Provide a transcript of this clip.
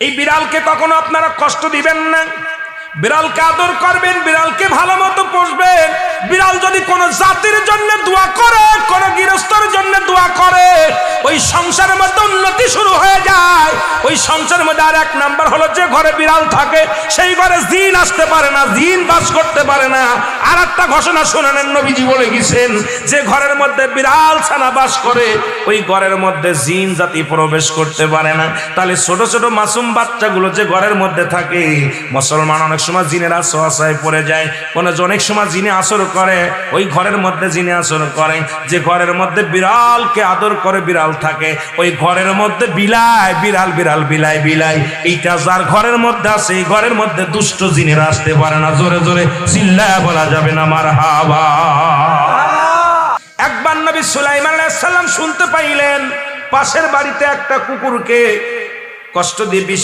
এই বিড়ালকে কখনো আপনারা কষ্ট দিবেন না, বিড়ালকে আদর করবেন, বিড়ালকে ভালো মতো পুষবেন। বিড়াল যদি কোনো জাতির জন্য দোয়া করে, কোনো গৃহস্থর জন্য দোয়া করে, ওই সংসারের মধ্যে উন্নতি শুরু হয়ে যায়। ওই সংসারের মধ্যে আর এক নাম্বার হলো, যে ঘরে বিড়াল থাকে সেই ঘরে জিন আসতে পারে না, জিন বাস করতে পারে না। আর একটা ঘোষণা শোনালেন, নবীজি বলে গেছেন, যে ঘরের মধ্যে বিড়াল ছানা বাস করে ওই ঘরের মধ্যে জিন জাতি প্রবেশ করতে পারে না। তাহলে ছোট ছোট মাসুম বাচ্চাগুলো যে ঘরের মধ্যে থাকে, মুসলমান অনেক সময় জিনের আশ্রয় পড়ে যায়, অনেক সময় জিনে আসর করে, ওই ঘরের মধ্যে জিনে আসর করে। যে ঘরের মধ্যে বিড়ালকে আদর করে বিড়াল থাকে, ওই ঘরের মধ্যে বিলাই বিড়াল বিড়াল বিলাই বিলাই, এইটা যার ঘরের মধ্যে আছে এই ঘরের মধ্যে দুষ্ট জিনেরা আসতে পারে না। জোরে জোরে চিল্লায়া বলা যাবে না মারহাবা। একবার নবী সুলাইমান আলাইহিস সালাম শুনতে পাইলেন পাশের বাড়িতে একটা কুকুরকে কষ্ট দিয়ে বিষ